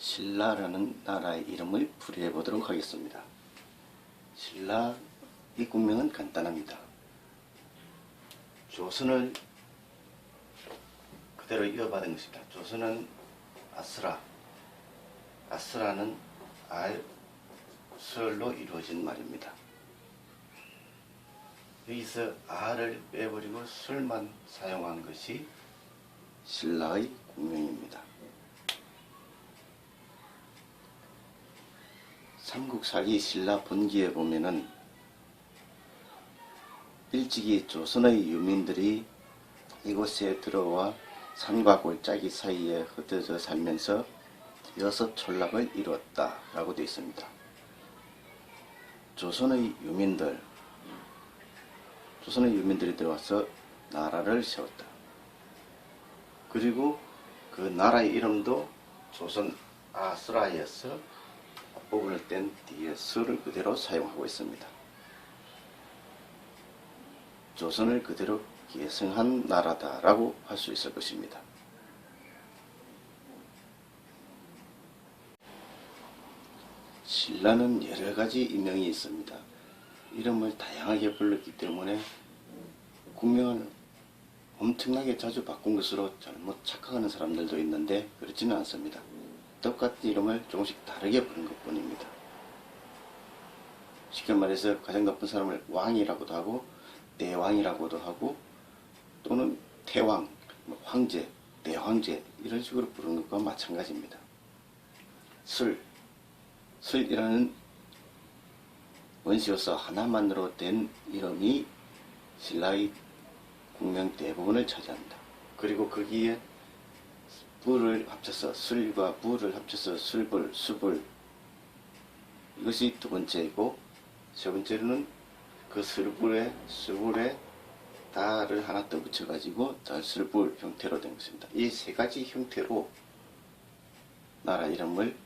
신라라는 나라의 이름을 풀이해 보도록 하겠습니다. 신라 이 국명은 간단합니다. 조선을 그대로 이어받은 것입니다. 조선은 아스라, 아스라는 알설로 이루어진 말입니다. 여기서 알을 빼버리고 설만 사용한 것이 신라의 국명입니다. 삼국사기 신라 본기에 보면은 일찍이 조선의 유민들이 이곳에 들어와 산과 골짜기 사이에 흩어져 살면서 6 촌락을 이루었다 라고 되어 있습니다. 조선의 유민들이 들어와서 나라를 세웠다. 그리고 그 나라의 이름도 조선 아스라에서 앞부분을 뗀 뒤에 설을 그대로 사용하고 있습니다. 조선을 그대로 계승한 나라다라고 할 수 있을 것입니다. 신라는 여러가지 이명이 있습니다. 이름을 다양하게 불렀기 때문에 국명을 엄청나게 자주 바꾼 것으로 잘못 착각하는 사람들도 있는데 그렇지는 않습니다. 똑같은 이름을 조금씩 다르게 부른 것 뿐입니다. 쉽게 말해서 가장 높은 사람을 왕이라고도 하고 대왕이라고도 하고 또는 태왕, 황제, 대황제 이런 식으로 부르는 것과 마찬가지입니다. 설이라는 원시로서 하나만으로 된 이름이 신라의 국명 대부분을 차지한다. 그리고 거기에 부를 합쳐서 술과 부를 합쳐서 술불, 수불 이것이 두 번째이고 세 번째로는 그 술불에 수불에 다를 하나 더 붙여가지고 잘술불 형태로 된 것입니다. 이 세 가지 형태로 나라 이름을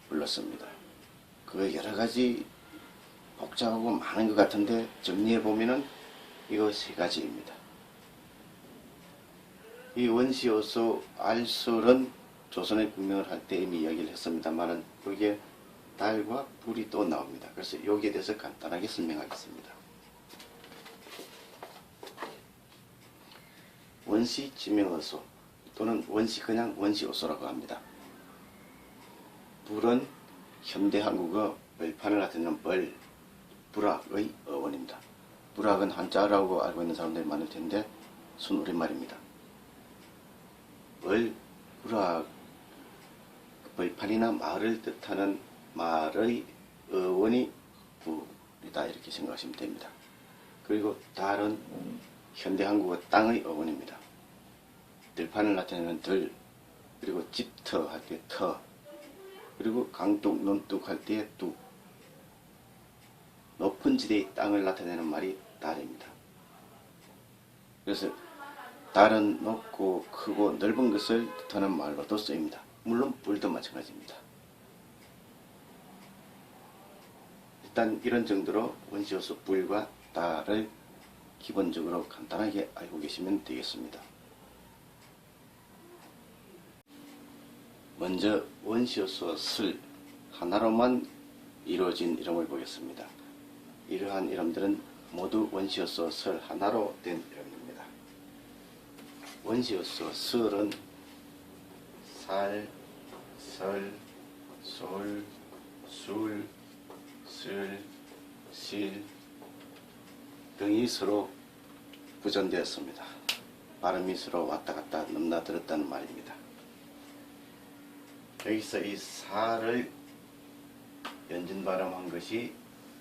불렀습니다. 그 여러 가지 복잡하고 많은 것 같은데 정리해 보면은 이거 세 가지입니다. 이 원시요소 알설은 조선의 국명을 할 때 이미 이야기를 했습니다만은 여기에 달과 불이 또 나옵니다. 그래서 여기에 대해서 간단하게 설명하겠습니다. 원시 지명어소 또는 그냥 원시요소라고 합니다. 불은 현대 한국어 벌판을 나타내는 불악의 어원입니다. 불악은 한자라고 알고 있는 사람들이 많을 텐데 순우리말입니다. 불악, 벌판이나 마을을 뜻하는 말의 어원이 불이다 이렇게 생각하시면 됩니다. 그리고 달은 현대 한국어 땅의 어원입니다. 들판을 나타내는 들, 그리고 집터 할 때 터, 그리고 강둑, 논둑 할 때 둑. 높은 지대의 땅을 나타내는 말이 달입니다. 그래서 달은 높고 크고 넓은 것을 뜻하는 말로도 쓰입니다. 물론 불도 마찬가지입니다. 일단 이런 정도로 원시요소 불과 달을 기본적으로 간단하게 알고 계시면 되겠습니다. 먼저 원시요소 설 하나로만 이루어진 이름을 보겠습니다. 이러한 이름들은 모두 원시요소 설 하나로 된 이름입니다. 원시요소 설은 살, 설, 솔, 술, 슬, 실 등이 서로 부전되었습니다. 발음이 서로 왔다 갔다 넘나들었다는 말입니다. 여기서 이 살을 연진 발음한 것이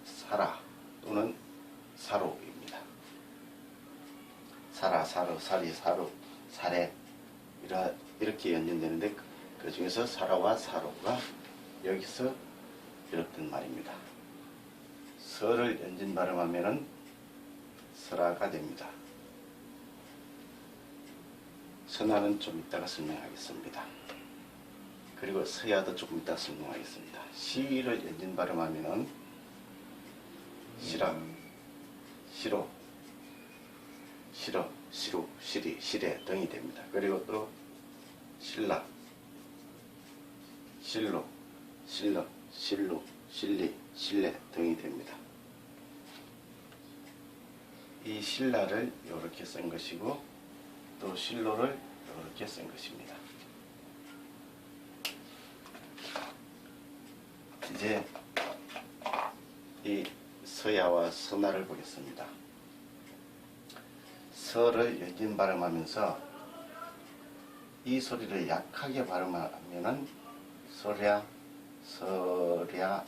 사라 또는 사로입니다. 사라, 사로, 사리, 사로, 사례 이렇게 연진되는데 그 중에서 사라와 사로가 여기서 비롯된 말입니다. 설을 연진 발음하면은 설아가 됩니다. 선아는 좀 이따가 설명하겠습니다. 그리고 서야도 조금 이따 설명하겠습니다. 시를 연진 발음하면은 시라, 시로, 시러, 시루, 시리, 시래 등이 됩니다. 그리고 또 신라, 실로, 실러, 실로, 실리, 실내 등이 됩니다. 이 실라를 이렇게 쓴 것이고 또 실로를 이렇게 쓴 것입니다. 이제 이 서야와 서나를 보겠습니다. 서를 연진 발음하면서 이 소리를 약하게 발음하면은 소랴, 서랴,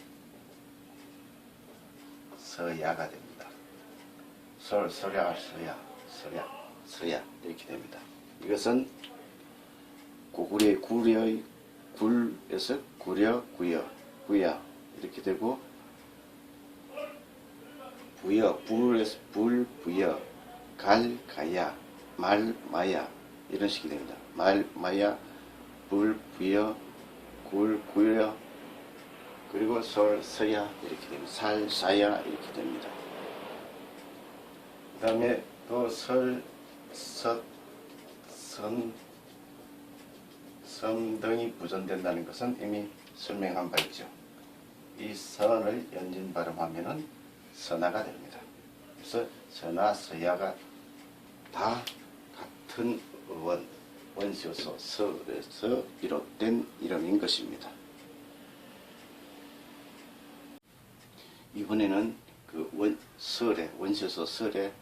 서야가 됩니다. 서랴, 서야, 서랴, 서야 이렇게 됩니다. 이것은 고구려의 구려의 굴에서 구려, 구여, 구야 이렇게 되고 부여, 불에서 불, 부여, 갈, 가야, 말, 마야 이런 식이 됩니다. 말, 마야, 불, 부여, 굴, 구여 그리고 솔, 서야 이렇게 됩니다. 살, 사야 이렇게 됩니다. 그 다음에 또 설, 섯, 선, 섬 등이 부전된다는 것은 이미 설명한 바 있죠. 이 선을 연진 발음하면은 선화가 됩니다. 그래서 선화, 서야가 다 같은 원시어소 설에서 비롯된 이름인 것입니다. 이번에는 그 설에 원시어소 설에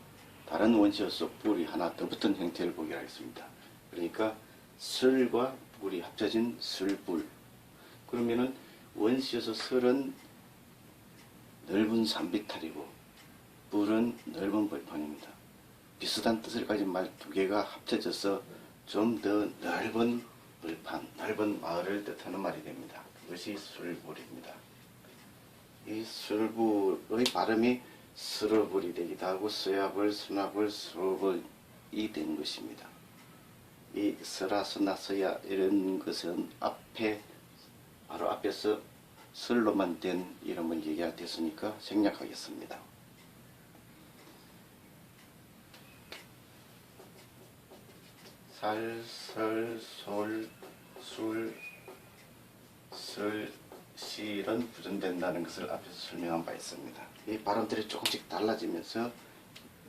다른 원시어소 뿔이 하나 더 붙은 형태를 보게 하겠습니다. 그러니까 설과 뿔이 합쳐진 설뿔. 그러면은 원시어소 설은 넓은 산비탈이고 뿔은 넓은 벌판입니다. 비슷한 뜻을 가진 말 두 개가 합쳐져서 좀 더 넓은 벌판, 넓은 마을을 뜻하는 말이 됩니다. 그것이 설뿔입니다. 이 설뿔의 발음이 서러불이 되기도 하고 서야불, 순화불, 서러불이 된 것입니다. 이 서라, 서나, 서야 이런 것은 바로 앞에서 설로만 된 이름을 얘기가 됐으니까 생략하겠습니다. 살, 설, 솔, 술, 설, 실은 부전된다는 것을 앞에서 설명한 바 있습니다. 이 발음들이 조금씩 달라지면서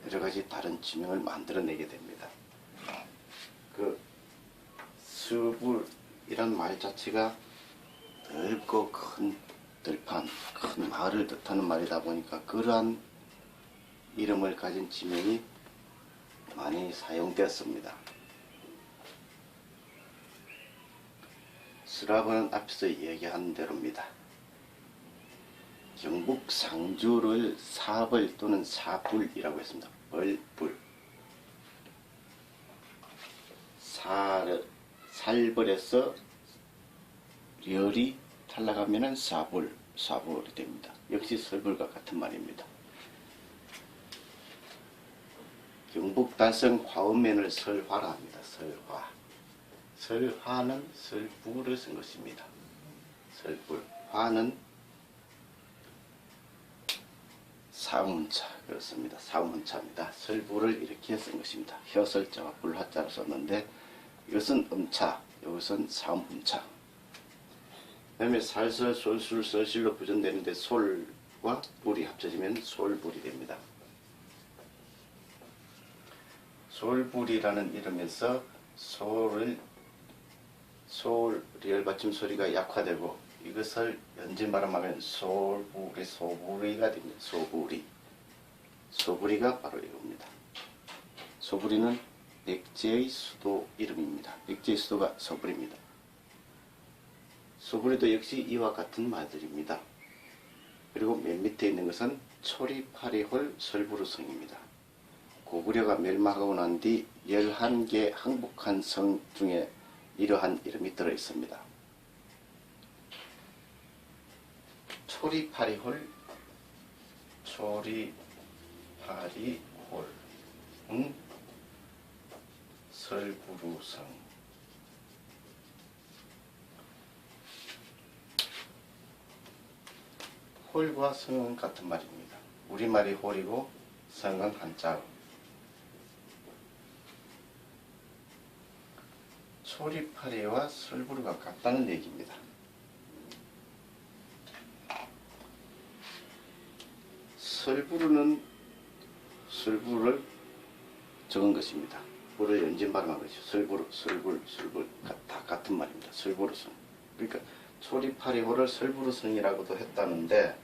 여러가지 다른 지명을 만들어내게 됩니다. 그 수불이란 말 자체가 넓고 큰 들판, 큰 마을을 뜻하는 말이다 보니까 그러한 이름을 가진 지명이 많이 사용되었습니다. 수라버는 앞에서 얘기한 대로입니다. 경북 상주를 사벌 또는 사불이라고 했습니다. 벌불. 살벌에서 렬이 탈락하면 사불이 됩니다. 역시 설불과 같은 말입니다. 경북 달성 화음면을 설화라 합니다. 설화. 설화는 설불을 쓴 것입니다. 설불. 화는 사음문자 그렇습니다. 사음문자입니다. 설불을 이렇게 쓴 것입니다. 혀설자와 불화자로 썼는데 이것은 음차, 이것은 사음문자. 그 다음에 살설, 솔술, 설실로 부전되는데 솔과 불이 합쳐지면 솔불이 됩니다. 솔불이라는 이름에서 리을 받침 소리가 약화되고 이것을 연진 발음하면 소부리가 됩니다. 소부리가 바로 이겁니다. 소부리는 백제의 수도 이름입니다. 백제의 수도가 소부리입니다. 소부리도 역시 이와 같은 말들입니다. 그리고 맨 밑에 있는 것은 초리파리홀 설부루성입니다. 고구려가 멸망하고 난 뒤 11개 항복한 성 중에 이러한 이름이 들어있습니다. 초리파리홀, 설부루성. 홀과 성은 같은 말입니다. 우리말이 홀이고 성은 한자어. 초리파리와 설부루가 같다는 얘기입니다. 설부르는 설부를 적은 것입니다. 부를 연진 발음한 것이죠. 설부르, 설불, 설불 다 같은 말입니다. 설부르성. 그러니까 초리파리호를 설부르성이라고도 했다는데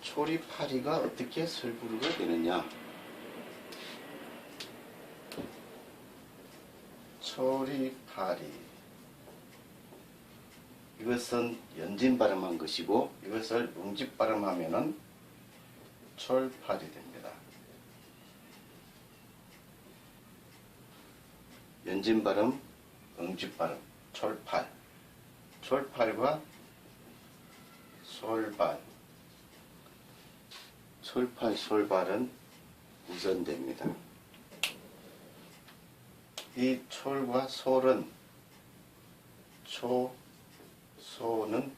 초리파리가 어떻게 설부르가 되느냐? 초리파리 이것은 연진 발음한 것이고 이것을 뭉집 발음하면은 철파리 됩니다. 연진 발음, 응집 발음, 철팔. 철팔과 솔발. 철팔, 솔발은 우선됩니다. 이 철과 솔은 소는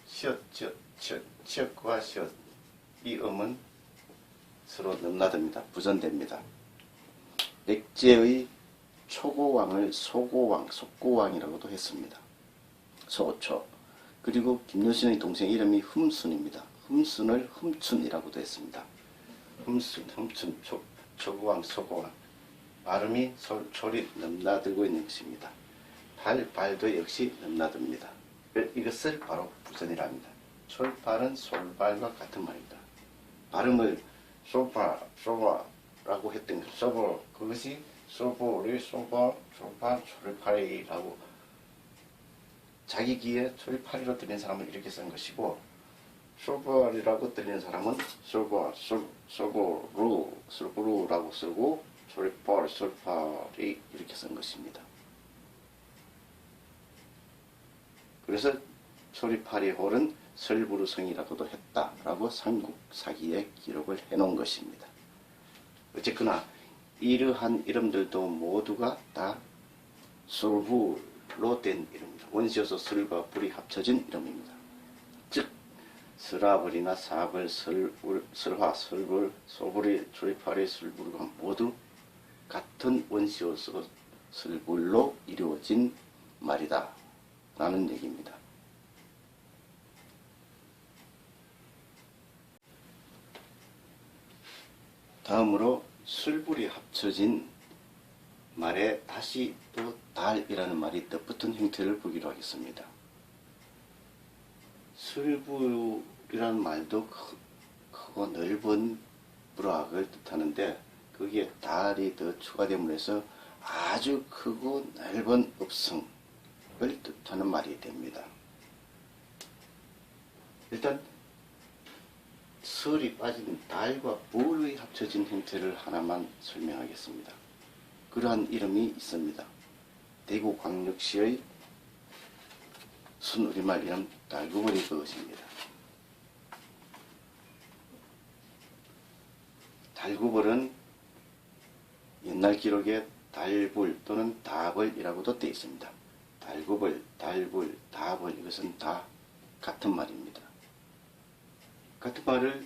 시옷, 치읓과 시옷. 이 음은 서로 넘나듭니다. 부전됩니다. 백제의 초고왕을 소고왕, 속고왕이라고도 했습니다. 소초. 그리고 김여신의 동생 이름이 흠순입니다. 흠순을 흠춘이라고도 했습니다. 흠춘, 초고왕, 소고왕. 발음이 솔이 넘나들고 있는 것입니다. 발도 역시 넘나듭니다. 이것을 바로 부전이라 합니다. 솔발은 솔발과 같은 말입니다. 발음을 소바라고 했던 것, 소보, 그것이 소보리, 소바, 초리파리라고 자기 귀에 초리파리로 들리는 사람은 이렇게 쓴 것이고 소바리라고 들리는 사람은 소보루라고 쓰고 초리파리 이렇게 쓴 것입니다. 그래서 초리파리홀은 설부르성이라고도 했다라고 삼국사기에 기록을 해놓은 것입니다. 어쨌거나 이러한 이름들도 모두가 다 솔부로 된 이름입니다. 원시여서 설과 불이 합쳐진 이름입니다. 즉 설아불이나 사불, 설화, 설불, 소불이, 초리파리, 설부르가 모두 같은 원시여서 설불로 이루어진 말이다 라는 얘기입니다. 다음으로 술불이 합쳐진 말에 다시 또 달이라는 말이 덧붙은 형태를 보기로 하겠습니다. 술불이라는 말도 크고 넓은 부락을 뜻하는데 거기에 달이 더 추가됨으로 해서 아주 크고 넓은 읍성을 뜻하는 말이 됩니다. 일단 설이 빠진 달과 불의 합쳐진 형태를 하나만 설명하겠습니다. 그러한 이름이 있습니다. 대구광역시의 순우리말 이름 달구벌이 그것입니다. 달구벌은 옛날 기록에 달불 또는 다벌이라고도 되어 있습니다. 달구벌, 달불, 다벌 이것은 다 같은 말입니다. 같은 말을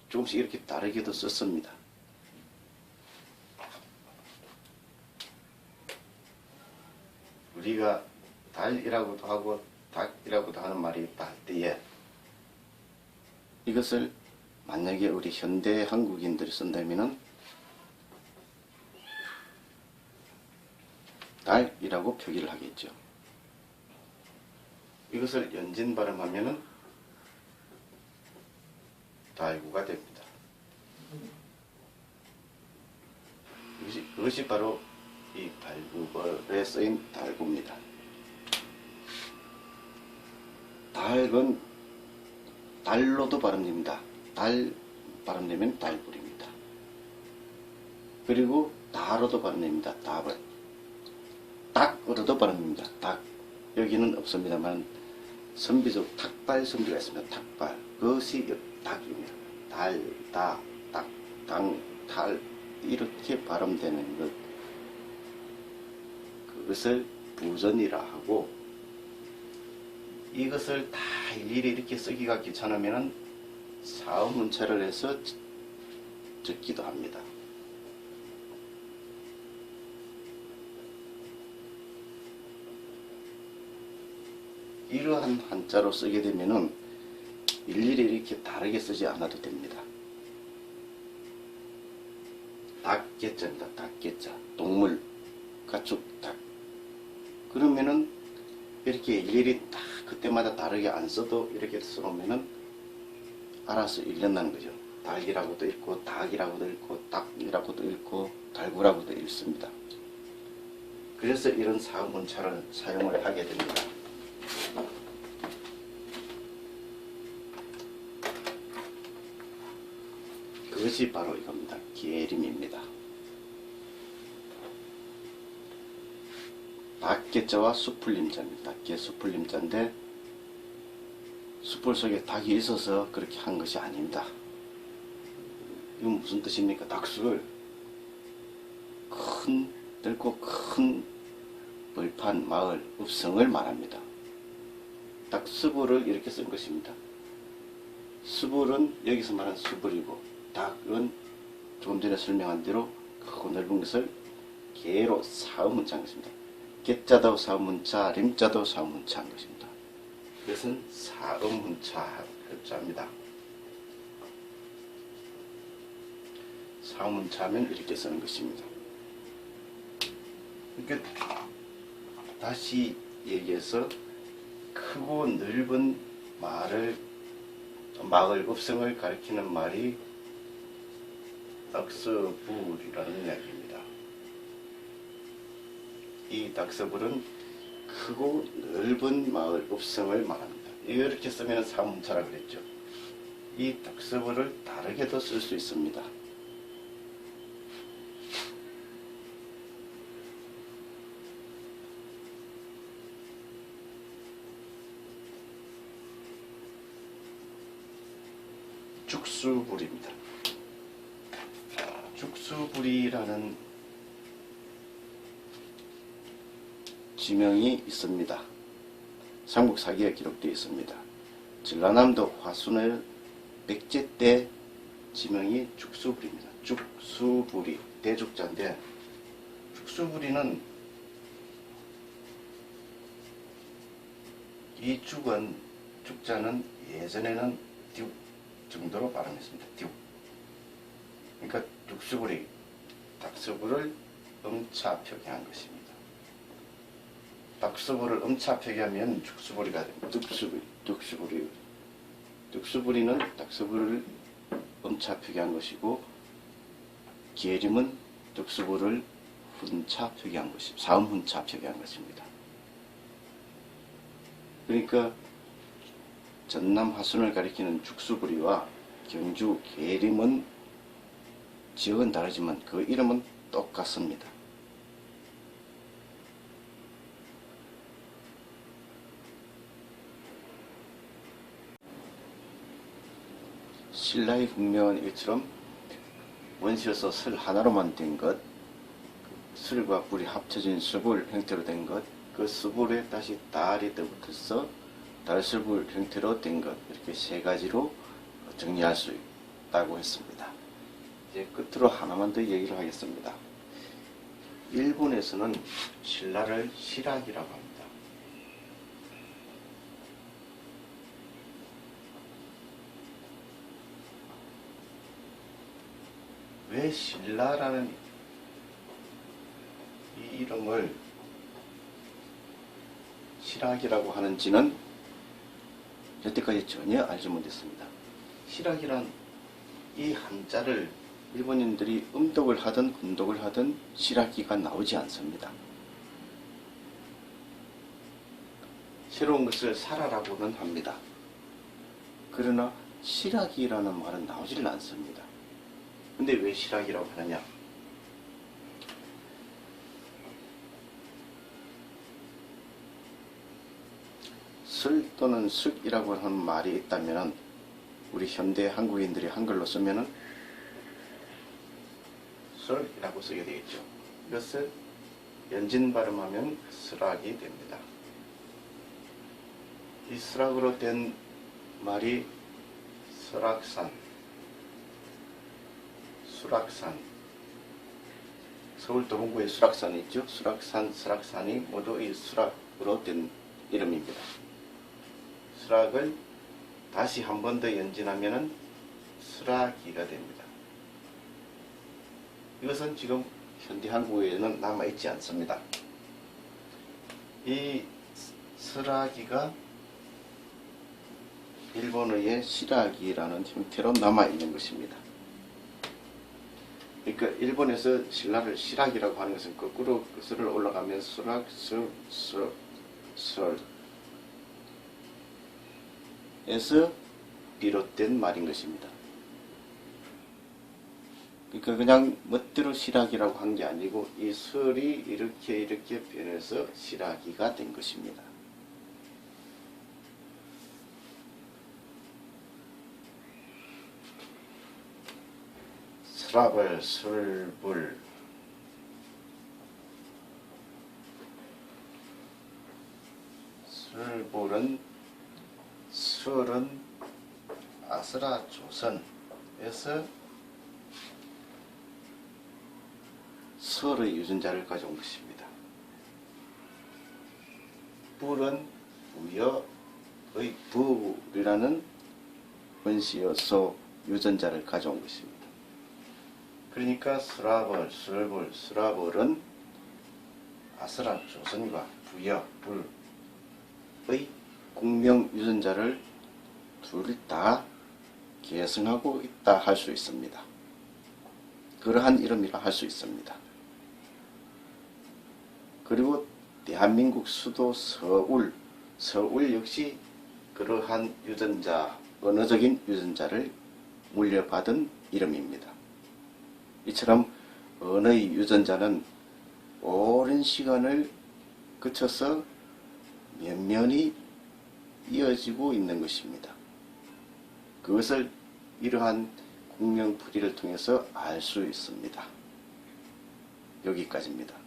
조금씩 이렇게 다르게도 썼습니다. 우리가 달이라고도 하고 닭이라고도 하는 말이 있다 할 때에 이것을 만약에 우리 현대 한국인들이 쓴다면은 달이라고 표기를 하겠죠. 이것을 연진 발음하면은 달구가 됩니다. 그것이 바로 이 달구벌에 쓰인 달구입니다. 달은 달로도 발음됩니다. 달 발음되면 달불입니다. 그리고 다로도 발음됩니다. 다벌. 닭으로도 발음됩니다. 닭. 여기는 없습니다만 선비적 닭발 선비가 있습니다. 닭발. 그것이 닭입니다. 달, 다, 닭, 당, 달 이렇게 발음되는 것 그것을 부전이라 하고 이것을 다 일일이 이렇게 쓰기가 귀찮으면 사음문자를 해서 적기도 합니다. 이러한 한자로 쓰게 되면은 일일이 이렇게 다르게 쓰지 않아도 됩니다. 닭개자입니다. 닭개자. 동물, 가축, 닭. 그러면은 이렇게 일일이 딱 그때마다 다르게 안 써도 이렇게 써놓으면은 알아서 읽는다는 거죠. 닭이라고도 읽고 닭이라고도 읽고 닭이라고도 읽고 달구라고도 읽습니다. 그래서 이런 사음문자를 사용을 하게 됩니다. 그것이 바로 이겁니다. 계림입니다. 닭개자와 수풀림자입니다. 닭개 수풀림자인데 수풀 속에 닭이 있어서 그렇게 한 것이 아닙니다. 이건 무슨 뜻입니까? 닭수를 넓고 큰 벌판, 마을, 읍성을 말합니다. 닭수불을 이렇게 쓴 것입니다. 수불은 여기서 말하는 수불이고 닭은 조금 전에 설명한 대로 크고 넓은 것을 개로 사음문자한 것입니다. 개자도 사음문자, 림자도 사음문자한 것입니다. 이것은 사음문자입니다. 사음문자하면 이렇게 쓰는 것입니다. 그러니까 다시 얘기해서 크고 넓은 마을, 읍성을 가리키는 말이 닥서불이라는 이야기입니다. 이 닥서불은 크고 넓은 마을, 읍성을 말합니다. 이렇게 쓰면 사문자라 그랬죠. 이 닥서불을 다르게도 쓸 수 있습니다. 죽수불입니다. 죽수불이라는 지명이 있습니다. 삼국사기에 기록되어 있습니다. 전라남도 화순의 백제 때 지명이 죽수불입니다. 죽수불이 대죽자인데 죽수불이는 이 죽자는 예전에는 듀 정도로 발음했습니다. 듀. 그러니까 죽수불이 닥서불을 음차 표기한 것입니다. 닥서불을 음차 표기하면 죽수불이가 됩니다. 죽수불이는 닥서불을 음차 표기한 것이고 계림은 죽수불을 훈차 표기한 것입니다. 사음훈차 표기한 것입니다. 그러니까 전남 화순을 가리키는 죽수불이와 경주 계림은 지역은 다르지만 그 이름은 똑같습니다. 신라의 분명한 이것처럼 원시에서 설 하나로만 된 것, 설과 불이 합쳐진 수불 형태로 된 것, 그 수불에 다시 달이 떠붙어서 달수불 형태로 된 것, 이렇게 세 가지로 정리할 수 있다고 했습니다. 이제 끝으로 하나만 더 얘기를 하겠습니다. 일본에서는 신라를 실학이라고 합니다. 왜 신라라는 이 이름을 실학이라고 하는지는 여태까지 전혀 알지 못했습니다. 실학이란 이 한자를 일본인들이 음독을 하든 군독을 하든 실학기가 나오지 않습니다. 새로운 것을 살아라고는 합니다. 그러나 실학이라는 말은 나오지를 않습니다. 근데 왜 실학이라고 하느냐? 설 또는 숙이라고 하는 말이 있다면 우리 현대 한국인들이 한글로 쓰면은 설이라고 쓰게 되겠죠. 이것을 연진 발음하면 설학이 됩니다. 이 설학으로 된 말이 설악산, 수락산, 서울 도봉구에 수락산이 있죠. 수락산, 설악산이 모두 이 수락으로 된 이름입니다. 수락을 다시 한 번 더 연진하면 수라기가 됩니다. 이것은 지금 현대 한국에는 남아있지 않습니다. 이 스라기가 일본어의 시라기라는 형태로 남아있는 것입니다. 그러니까 일본에서 신라를 시라기라고 하는 것은 거꾸로 슬을 올라가면 수락, 설 에서 비롯된 말인 것입니다. 그러니까 그냥 멋대로 시라기라고 한 게 아니고 이 설이 이렇게 변해서 시라기가 된 것입니다. 스라벌, 술불, 술불은 설은 아스라 조선에서 설의 유전자를 가져온 것입니다. 불은 부여의 불이라는 원시여소 유전자를 가져온 것입니다. 그러니까 스라벌, 술불, 스라벌은 아스라 조선과 부여, 불의 공명 유전자를 둘 다 계승하고 있다 할 수 있습니다. 그러한 이름이라 할 수 있습니다. 그리고 대한민국 수도 서울 역시 그러한 유전자, 언어적인 유전자를 물려받은 이름입니다. 이처럼 언어의 유전자는 오랜 시간을 거쳐서 면면이 이어지고 있는 것입니다. 그것을 이러한 공명풀이를 통해서 알 수 있습니다. 여기까지입니다.